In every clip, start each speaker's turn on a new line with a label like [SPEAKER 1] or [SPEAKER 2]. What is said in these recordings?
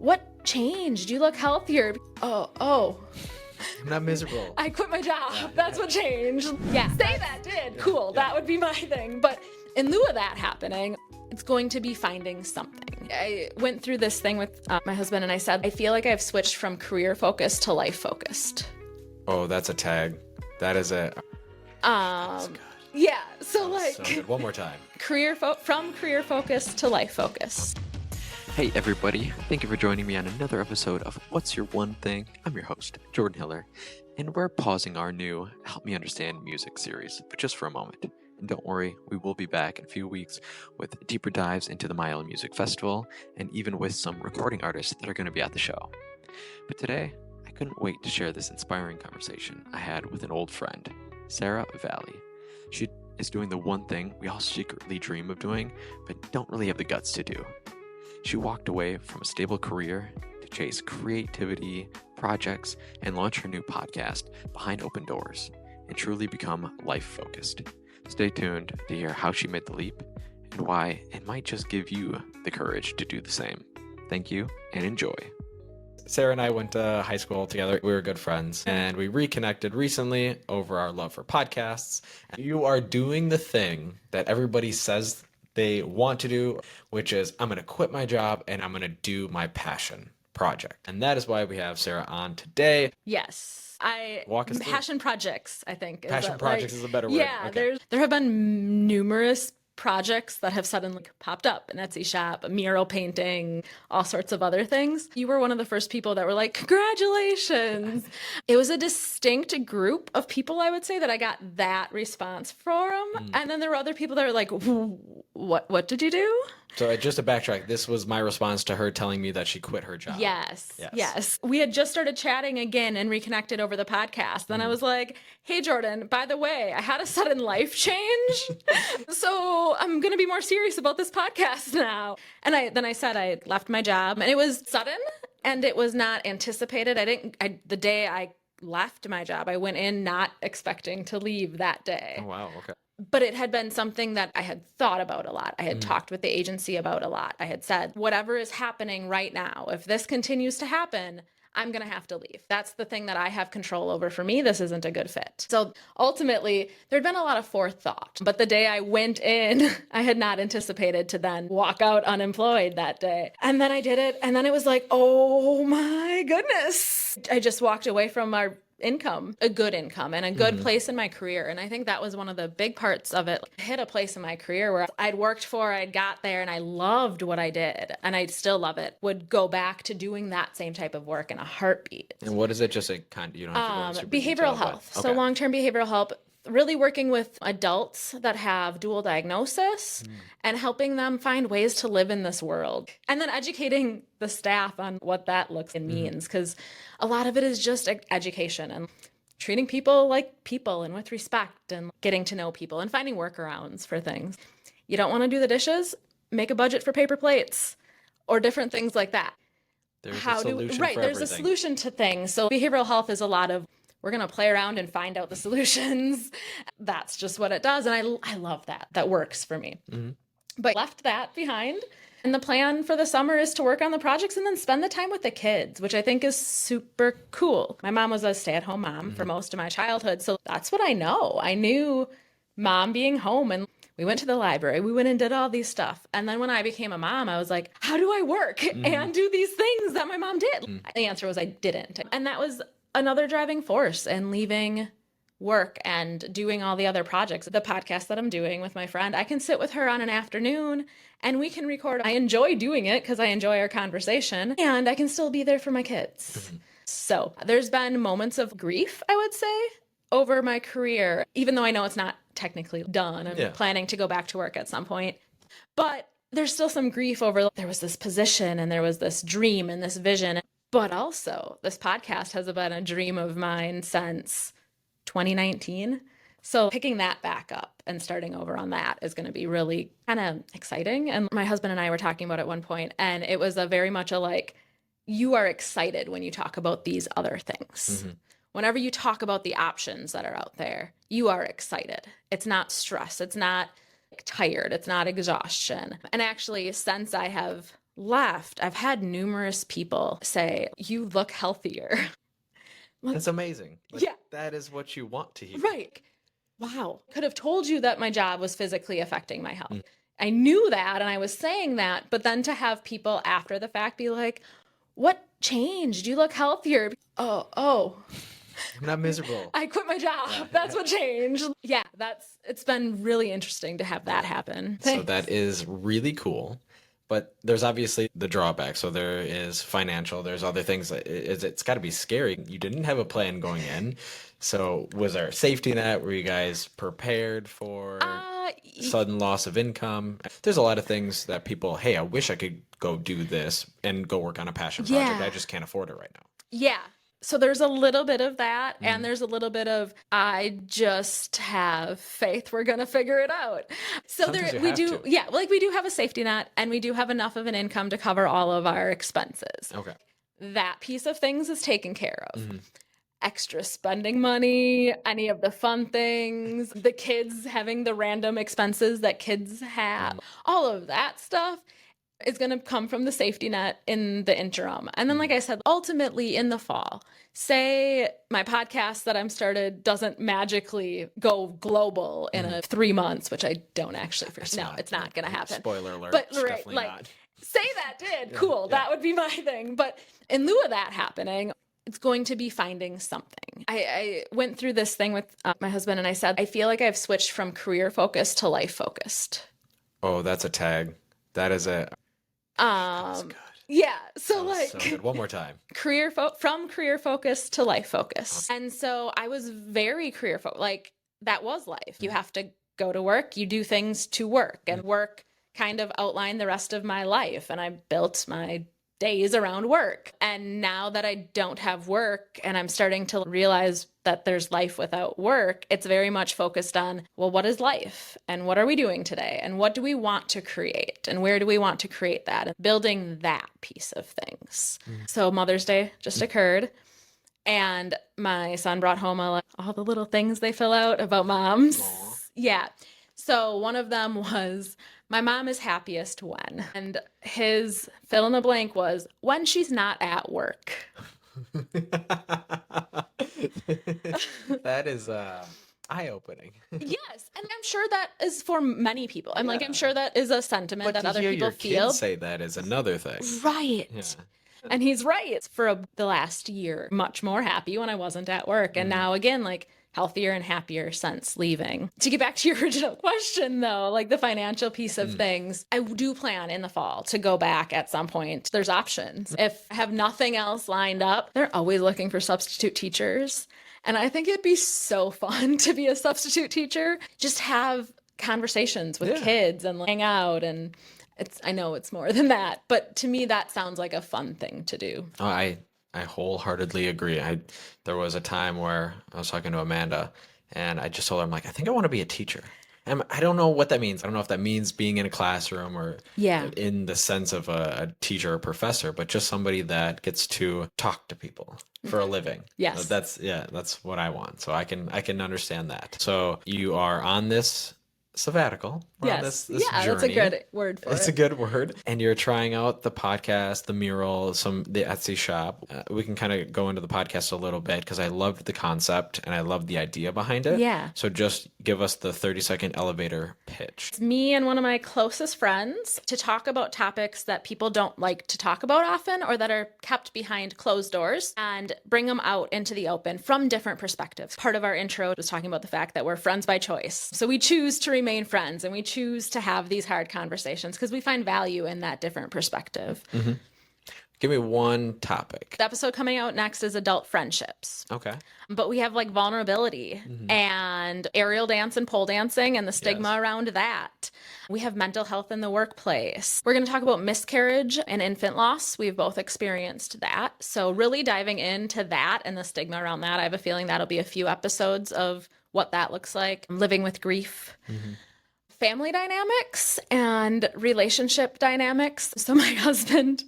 [SPEAKER 1] what changed? You look healthier. Oh.
[SPEAKER 2] I'm not miserable.
[SPEAKER 1] I quit my job. That's what changed. Yeah. Say that did. Cool. That would be my thing. But in lieu of that happening, it's going to be finding something. I went through this thing with my husband and I said, I feel like I've switched from career focused to life focused.
[SPEAKER 2] Oh, that's a tag. That is a...
[SPEAKER 1] That's good. Yeah. So
[SPEAKER 2] so good. One more time.
[SPEAKER 1] From career focus to life focus.
[SPEAKER 3] Hey everybody, thank you for joining me on another episode of What's Your One Thing? I'm your host, Jordan Hiller, and we're pausing our new Help Me Understand Music series, but just for a moment. And don't worry, we will be back in a few weeks with deeper dives into the Mile Music Festival, and even with some recording artists that are going to be at the show. But today, I couldn't wait to share this inspiring conversation I had with an old friend, Sara Valley. She is doing the one thing we all secretly dream of doing, but don't really have the guts to do. She walked away from a stable career to chase creativity, projects, and launch her new podcast, Behind Open Doors, and truly become life-focused. Stay tuned to hear how she made the leap and why it might just give you the courage to do the same. Thank you and enjoy.
[SPEAKER 2] Sara and I went to high school together. We were good friends, and we reconnected recently over our love for podcasts. You are doing the thing that everybody says they want to do, which is I'm going to quit my job and I'm going to do my passion project. And that is why we have Sara on today.
[SPEAKER 1] Yes.
[SPEAKER 2] Walk us through.
[SPEAKER 1] Passion projects, I think.
[SPEAKER 2] Passion projects is a better word.
[SPEAKER 1] Yeah,
[SPEAKER 2] okay.
[SPEAKER 1] There have been numerous projects that have suddenly popped up, an Etsy shop, a mural painting, all sorts of other things. You were one of the first people that were like, congratulations. It was a distinct group of people, I would say, that I got that response from. And then there were other people that were like, what did you do?
[SPEAKER 2] So just to backtrack, this was my response to her telling me that she quit her job.
[SPEAKER 1] Yes. We had just started chatting again and reconnected over the podcast. Then I was like, hey, Jordan, by the way, I had a sudden life change. So I'm going to be more serious about this podcast now. And then I said I left my job, and it was sudden and it was not anticipated. The day I left my job, I went in not expecting to leave that day.
[SPEAKER 2] Oh, wow. Okay.
[SPEAKER 1] But it had been something that I had thought about a lot. I had talked with the agency about a lot. I had said, whatever is happening right now, if this continues to happen, I'm going to have to leave. That's the thing that I have control over. For me, this isn't a good fit. So ultimately, there'd been a lot of forethought. But the day I went in, I had not anticipated to then walk out unemployed that day. And then I did it. And then it was like, oh my goodness. I just walked away from our income, a good income, and a good place in my career. And I think that was one of the big parts of it. I hit a place in my career where I'd worked for, I'd got there, and I loved what I did, and I still love it. Would go back to doing that same type of work in a heartbeat.
[SPEAKER 2] And what is it? Just a kind of, you don't have to go into super
[SPEAKER 1] behavioral
[SPEAKER 2] detail,
[SPEAKER 1] health.
[SPEAKER 2] but,
[SPEAKER 1] So long-term behavioral health, really working with adults that have dual diagnosis and helping them find ways to live in this world. And then educating the staff on what that looks and means, because a lot of it is just education and treating people like people and with respect and getting to know people and finding workarounds for things. You don't want to do the dishes? Make a budget for paper plates or different things like that.
[SPEAKER 2] There's a solution for everything.
[SPEAKER 1] There's a solution to things. So behavioral health is a lot of, we're going to play around and find out the solutions. That's just what it does. And I love that. That works for me. But left that behind. And the plan for the summer is to work on the projects and then spend the time with the kids, which I think is super cool. My mom was a stay-at-home mom for most of my childhood. So that's what I know. I knew mom being home, and we went to the library. We went and did all these stuff. And then when I became a mom, I was like, how do I work and do these things that my mom did? The answer was I didn't. And that was another driving force in leaving work and doing all the other projects. The podcast that I'm doing with my friend, I can sit with her on an afternoon and we can record. I enjoy doing it because I enjoy our conversation, and I can still be there for my kids. So there's been moments of grief, I would say, over my career, even though I know it's not technically done. I'm planning to go back to work at some point. But there's still some grief over, there was this position and there was this dream and this vision. But also, this podcast has been a dream of mine since 2019. So picking that back up and starting over on that is going to be really kind of exciting. And my husband and I were talking about it at one point, and it was a very much a like, you are excited when you talk about these other things. Whenever you talk about the options that are out there, you are excited. It's not stress. It's not tired. It's not exhaustion. And actually, since I have left, I've had numerous people say, you look healthier.
[SPEAKER 2] That's amazing. Like,
[SPEAKER 1] yeah.
[SPEAKER 2] That is what you want to hear.
[SPEAKER 1] Right. Wow. Could have told you that my job was physically affecting my health. I knew that and I was saying that, but then to have people after the fact be like, what changed? You look healthier. Oh.
[SPEAKER 2] I'm not miserable.
[SPEAKER 1] I quit my job. That's what changed. Yeah, it's been really interesting to have that happen.
[SPEAKER 2] So that is really cool. But there's obviously the drawback. So there is financial. There's other things. It's got to be scary. You didn't have a plan going in. So was there a safety net? Were you guys prepared for sudden loss of income? There's a lot of things that people, hey, I wish I could go do this and go work on a passion project. I just can't afford it right now.
[SPEAKER 1] Yeah. So there's a little bit of that, and there's a little bit of, I just have faith we're going to figure it out. So we do have a safety net, and we do have enough of an income to cover all of our expenses.
[SPEAKER 2] Okay.
[SPEAKER 1] That piece of things is taken care of. Extra spending money, any of the fun things, the kids having the random expenses that kids have, all of that stuff is going to come from the safety net in the interim. And then, like I said, ultimately in the fall, say my podcast that I'm started doesn't magically go global in 3 months, which I don't actually foresee. No, it's not going to happen.
[SPEAKER 2] Spoiler alert.
[SPEAKER 1] But
[SPEAKER 2] right, like,
[SPEAKER 1] not. Say that did. Cool. That would be my thing. But in lieu of that happening, it's going to be finding something. I went through this thing with my husband and I said, I feel like I've switched from career focused to life focused.
[SPEAKER 2] Oh, that's a tag. That is a... That's good.
[SPEAKER 1] Yeah. So like
[SPEAKER 2] so good. One more time.
[SPEAKER 1] From career focused to life focused. And so I was very career focused. Like that was life. You have to go to work. You do things to work, and work kind of outlined the rest of my life. And I built my days around work. And now that I don't have work and I'm starting to realize that there's life without work, it's very much focused on, well, what is life? And what are we doing today? And what do we want to create? And where do we want to create that? And building that piece of things. So Mother's Day just occurred. And my son brought home all the little things they fill out about moms. Aww. Yeah. So one of them was, my mom is happiest when, and his fill in the blank was when she's not at work.
[SPEAKER 2] That is eye-opening.
[SPEAKER 1] Yes, and I'm sure that is for many people. I'm sure that is a sentiment that other people feel.
[SPEAKER 2] Kids say that is another thing.
[SPEAKER 1] Right. Yeah. And he's right. For the last year, much more happy when I wasn't at work. And now again, like healthier and happier since leaving. To get back to your original question though, like the financial piece of things, I do plan in the fall to go back at some point. There's options. If I have nothing else lined up, they're always looking for substitute teachers. And I think it'd be so fun to be a substitute teacher. Just have conversations with kids and hang out, and I know it's more than that, but to me that sounds like a fun thing to do.
[SPEAKER 2] Oh, I wholeheartedly agree. There was a time where I was talking to Amanda and I just told her, I'm like, I think I want to be a teacher. And I don't know what that means. I don't know if that means being in a classroom or in the sense of a teacher or professor, but just somebody that gets to talk to people for a living.
[SPEAKER 1] Yes.
[SPEAKER 2] That's what I want. So I can understand that. So you are on this sabbatical.
[SPEAKER 1] Yes.
[SPEAKER 2] This journey.
[SPEAKER 1] That's a good word for it.
[SPEAKER 2] It's a good word. And you're trying out the podcast, the mural, the Etsy shop. We can kind of go into the podcast a little bit because I loved the concept and I loved the idea behind it.
[SPEAKER 1] Yeah.
[SPEAKER 2] So just give us the 30-second elevator pitch.
[SPEAKER 1] It's me and one of my closest friends to talk about topics that people don't like to talk about often or that are kept behind closed doors and bring them out into the open from different perspectives. Part of our intro was talking about the fact that we're friends by choice. So we choose to remain friends and we choose to have these hard conversations because we find value in that different perspective.
[SPEAKER 2] Mm-hmm. Give me one topic.
[SPEAKER 1] The episode coming out next is adult friendships.
[SPEAKER 2] Okay.
[SPEAKER 1] But we have like vulnerability and aerial dance and pole dancing and the stigma around that. We have mental health in the workplace. We're going to talk about miscarriage and infant loss. We've both experienced that. So really diving into that and the stigma around that. I have a feeling that'll be a few episodes of what that looks like. Living with grief. Family dynamics and relationship dynamics. So my husband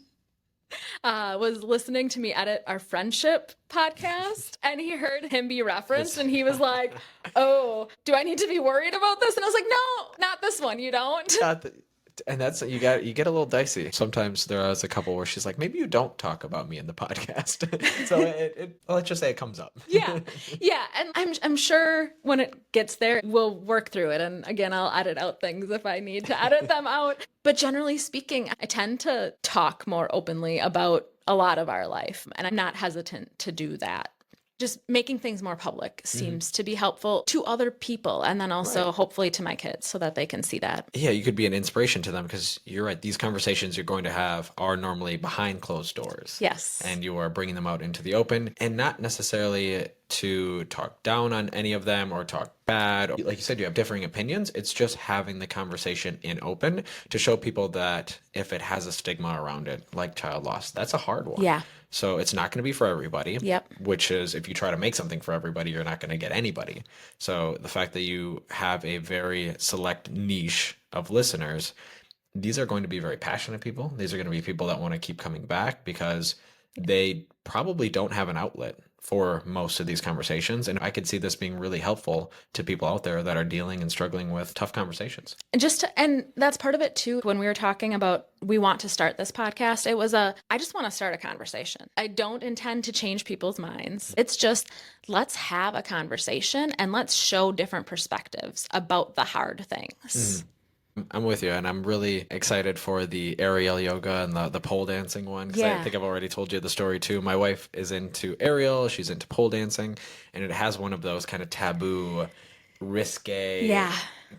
[SPEAKER 1] was listening to me edit our friendship podcast and he heard him be referenced and he was like, oh, do I need to be worried about this? And I was like, no, not this one. You don't.
[SPEAKER 2] And that's you get a little dicey. Sometimes there is a couple where she's like, maybe you don't talk about me in the podcast. So let's just say it comes up.
[SPEAKER 1] Yeah. Yeah. And I'm sure when it gets there, we'll work through it. And again, I'll edit out things if I need to edit them out. But generally speaking, I tend to talk more openly about a lot of our life. And I'm not hesitant to do that. Just making things more public seems to be helpful to other people, and then also hopefully to my kids so that they can see that.
[SPEAKER 2] Yeah, you could be an inspiration to them, because you're right. These conversations you're going to have are normally behind closed doors.
[SPEAKER 1] Yes.
[SPEAKER 2] And you are bringing them out into the open, and not necessarily to talk down on any of them or talk bad. Like you said, you have differing opinions. It's just having the conversation in open to show people that if it has a stigma around it, like child loss, that's a hard one.
[SPEAKER 1] Yeah.
[SPEAKER 2] So it's not going to be for everybody.
[SPEAKER 1] Yep.
[SPEAKER 2] Which is, if you try to make something for everybody, you're not going to get anybody. So the fact that you have a very select niche of listeners, these are going to be very passionate people. These are going to be people that want to keep coming back because they probably don't have an outlet for most of these conversations. And I could see this being really helpful to people out there that are dealing and struggling with tough conversations.
[SPEAKER 1] And that's part of it too. When we were talking about, we want to start this podcast, it was I just want to start a conversation. I don't intend to change people's minds. It's just, let's have a conversation and let's show different perspectives about the hard things.
[SPEAKER 2] I'm with you, and I'm really excited for the aerial yoga and the pole dancing one, because I think I've already told you the story too. My wife is into aerial, she's into pole dancing, and it has one of those kind of taboo, risque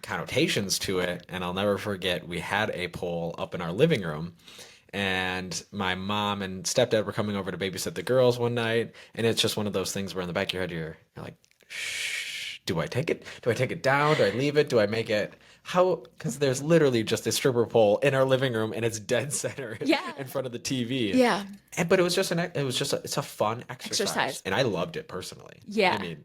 [SPEAKER 2] connotations to it. And I'll never forget, we had a pole up in our living room, and my mom and stepdad were coming over to babysit the girls one night, and it's just one of those things where in the back of your head you're like, shh, do I take it? Do I take it down? Do I leave it? Do I make it? How? Because there's literally just a stripper pole in our living room, and it's dead center in front of the TV.
[SPEAKER 1] Yeah.
[SPEAKER 2] But it was just it's a fun exercise, and I loved it personally.
[SPEAKER 1] Yeah.
[SPEAKER 2] I mean,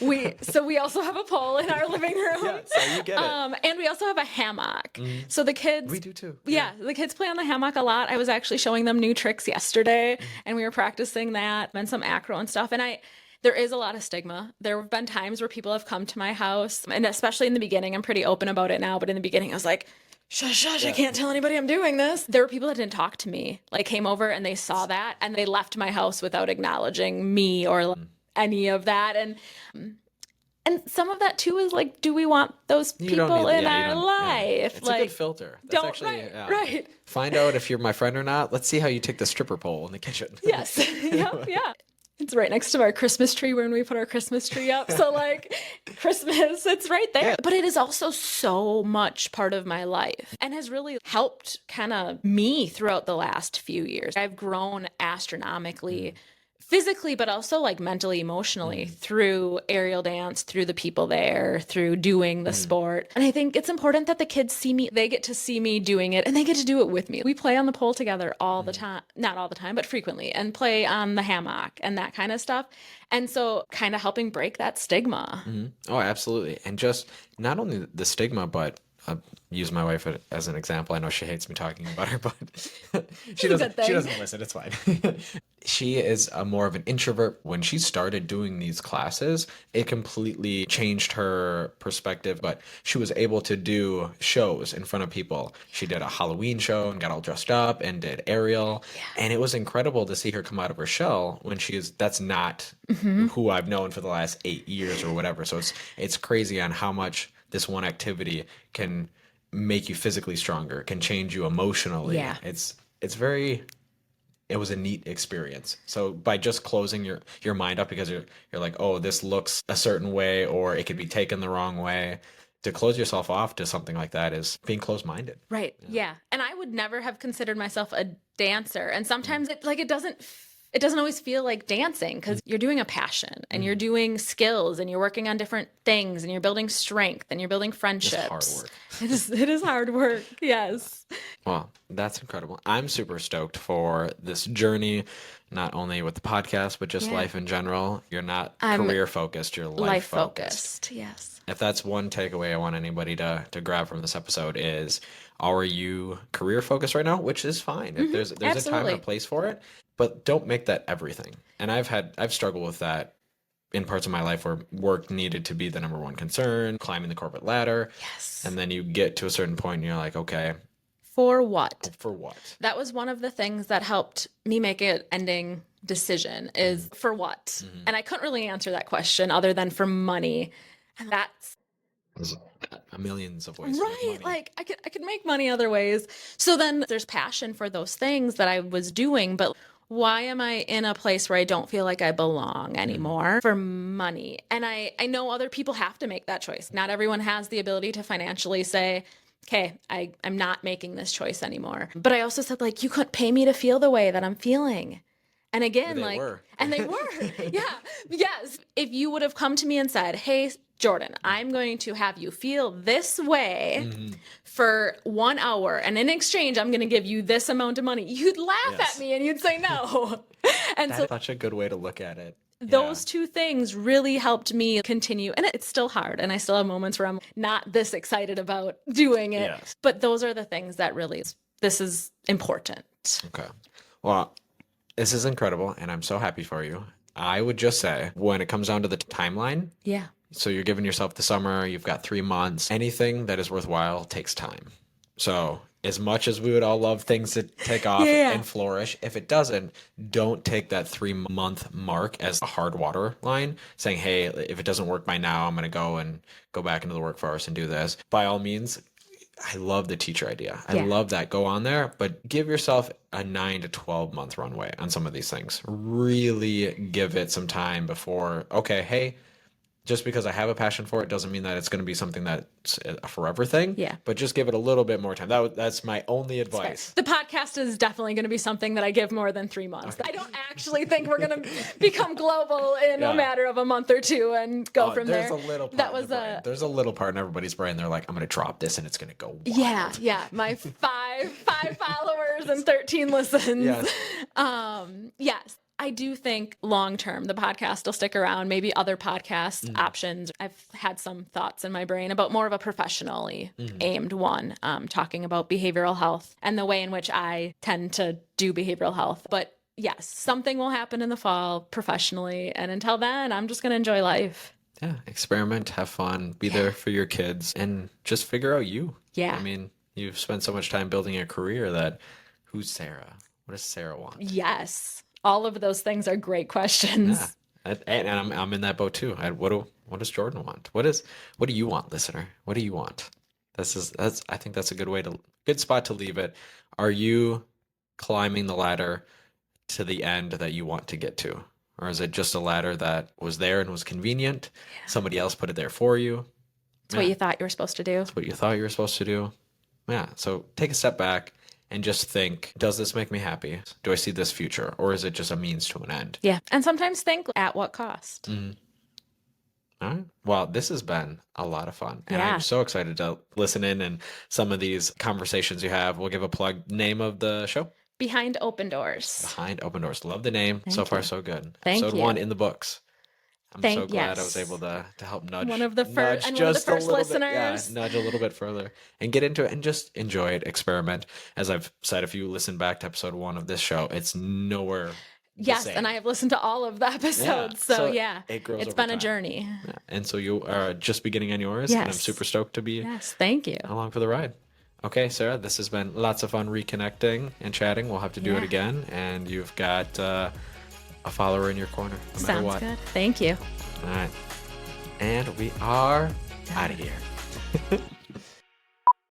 [SPEAKER 1] we also have a pole in our living room.
[SPEAKER 2] Yeah, so you get it.
[SPEAKER 1] And we also have a hammock. So the kids,
[SPEAKER 2] we do too.
[SPEAKER 1] Yeah, the kids play on the hammock a lot. I was actually showing them new tricks yesterday, and we were practicing that and some acro and stuff. And there is a lot of stigma. There have been times where people have come to my house, and especially in the beginning, I'm pretty open about it now, but in the beginning I was like, shush, I can't tell anybody I'm doing this. There were people that didn't talk to me, like came over and they saw that and they left my house without acknowledging me or any of that. And some of that too is like, do we want those people in our life?
[SPEAKER 2] It's a good filter. That's
[SPEAKER 1] right.
[SPEAKER 2] Find out if you're my friend or not. Let's see how you take the stripper pole in the kitchen.
[SPEAKER 1] Yes. Yeah. It's right next to our Christmas tree when we put our Christmas tree up. So like Christmas, it's right there. Yeah. But it is also so much part of my life and has really helped kind of me throughout the last few years. I've grown astronomically, physically, but also like mentally, emotionally through aerial dance, through the people there, through doing the sport. And I think it's important that the kids see me, they get to see me doing it and they get to do it with me. We play on the pole together all the time, not all the time, but frequently, and play on the hammock and that kind of stuff. And so kind of helping break that stigma.
[SPEAKER 2] Oh, absolutely. And just not only the stigma, but I'll use my wife as an example. I know she hates me talking about her, but she doesn't listen. It's fine. She is more of an introvert. When she started doing these classes, it completely changed her perspective, but she was able to do shows in front of people. She did a Halloween show and got all dressed up and did aerial. Yeah. And it was incredible to see her come out of her shell when that's not who I've known for the last 8 years or whatever. So it's crazy on how much this one activity can make you physically stronger, can change you emotionally. Yeah. It was a neat experience. So by just closing your mind up because you're like, oh, this looks a certain way, or it could be taken the wrong way, to close yourself off to something like that is being closed-minded.
[SPEAKER 1] Right. Yeah. And I would never have considered myself a dancer. And sometimes it doesn't always feel like dancing because you're doing a passion and you're doing skills and you're working on different things and you're building strength and you're building friendships.
[SPEAKER 2] It's hard work.
[SPEAKER 1] It is hard work. Yes.
[SPEAKER 2] Well, that's incredible. I'm super stoked for this journey, not only with the podcast, but just life in general. You're not career focused, you're life focused.
[SPEAKER 1] Yes.
[SPEAKER 2] If that's one takeaway I want anybody to grab from this episode is, are you career focused right now? Which is fine. If there's a time and a place for it. But don't make that everything. And I've struggled with that in parts of my life where work needed to be the number one concern, climbing the corporate ladder.
[SPEAKER 1] Yes.
[SPEAKER 2] And then you get to a certain point and you're like, okay,
[SPEAKER 1] For what?
[SPEAKER 2] For what?
[SPEAKER 1] That was one of the things that helped me make an ending decision is for what? And I couldn't really answer that question other than for money. And that's
[SPEAKER 2] There's millions of ways to make
[SPEAKER 1] right.
[SPEAKER 2] money.
[SPEAKER 1] Like I could make money other ways. So then there's passion for those things that I was doing, but why am I in a place where I don't feel like I belong anymore for money? And I know other people have to make that choice. Not everyone has the ability to financially say, okay, I'm not making this choice anymore. But I also said, like, you couldn't pay me to feel the way that I'm feeling. And again,
[SPEAKER 2] They were.
[SPEAKER 1] and they were. Yeah. Yes. If you would have come to me and said, hey, Jordan, I'm going to have you feel this way for 1 hour. And in exchange, I'm going to give you this amount of money. You'd laugh at me and you'd say no. And
[SPEAKER 2] That's such a good way to look at it.
[SPEAKER 1] those two things really helped me continue. And it's still hard. And I still have moments where I'm not this excited about doing it.
[SPEAKER 2] Yes.
[SPEAKER 1] But those are the things that really, this is important.
[SPEAKER 2] Okay. Well, this is incredible. And I'm so happy for you. I would just say when it comes down to the timeline,
[SPEAKER 1] Yeah.
[SPEAKER 2] so you're giving yourself the summer, you've got 3 months, anything that is worthwhile takes time. So as much as we would all love things to take off and flourish, if it doesn't, don't take that 3-month mark as a hard water line saying, hey, if it doesn't work by now, I'm going to go back into the workforce and do this. By all means, I love the teacher idea. I love that. Go on there, but give yourself a 9 to 12 month runway on some of these things. Really give it some time before, okay, hey, just because I have a passion for it doesn't mean that it's going to be something that's a forever thing.
[SPEAKER 1] Yeah.
[SPEAKER 2] But just give it a little bit more time. That's my only advice.
[SPEAKER 1] The podcast is definitely going to be something that I give more than 3 months. I don't actually think we're going to become global in a matter of a month or two and go from there.
[SPEAKER 2] There's a little part in everybody's brain. They're like, I'm going to drop this and it's going to go wild.
[SPEAKER 1] Yeah. My five followers and 13 listens.
[SPEAKER 2] Yes.
[SPEAKER 1] Yes. I do think long term, the podcast will stick around, maybe other podcast options. I've had some thoughts in my brain about more of a professionally aimed one, talking about behavioral health and the way in which I tend to do behavioral health. But yes, something will happen in the fall professionally. And until then, I'm just going to enjoy life.
[SPEAKER 2] Yeah. Experiment, have fun, be there for your kids, and just figure out you.
[SPEAKER 1] Yeah.
[SPEAKER 2] I mean, you've spent so much time building a career that who's Sarah? What does Sarah want?
[SPEAKER 1] Yes. All of those things are great questions.
[SPEAKER 2] Yeah. And I'm in that boat too. What does Jordan want? What do you want, listener? What do you want? I think that's a good spot to leave it. Are you climbing the ladder to the end that you want to get to? Or is it just a ladder that was there and was convenient? Yeah. Somebody else put it there for you.
[SPEAKER 1] It's what you thought you were supposed to do.
[SPEAKER 2] It's what you thought you were supposed to do. Yeah. So take a step back and just think, does this make me happy? Do I see this future? Or is it just a means to an end?
[SPEAKER 1] Yeah. And sometimes think at what cost?
[SPEAKER 2] Mm-hmm. All right. Well, this has been a lot of fun. And I'm so excited to listen in and some of these conversations you have. We'll give a plug. Name of the show?
[SPEAKER 1] Behind Open Doors.
[SPEAKER 2] Behind Open Doors. Love the name. So far, so good.
[SPEAKER 1] Thank
[SPEAKER 2] Episode
[SPEAKER 1] you.
[SPEAKER 2] 1 in the books. I'm so glad I was able to help nudge
[SPEAKER 1] one of the first listeners.
[SPEAKER 2] Nudge a little bit further and get into it and just enjoy it, experiment. As I've said, if you listen back to episode 1 of this show, it's nowhere the same.
[SPEAKER 1] And I have listened to all of the episodes. So
[SPEAKER 2] it grows.
[SPEAKER 1] It's been a journey.
[SPEAKER 2] Yeah. And so you are just beginning on yours, and I'm super stoked to be
[SPEAKER 1] thank you.
[SPEAKER 2] along for the ride. Okay, Sarah, this has been lots of fun reconnecting and chatting. We'll have to do it again, and you've got a follower in your corner, no matter what.
[SPEAKER 1] Sounds good. Thank you.
[SPEAKER 2] All right. And we are out of here.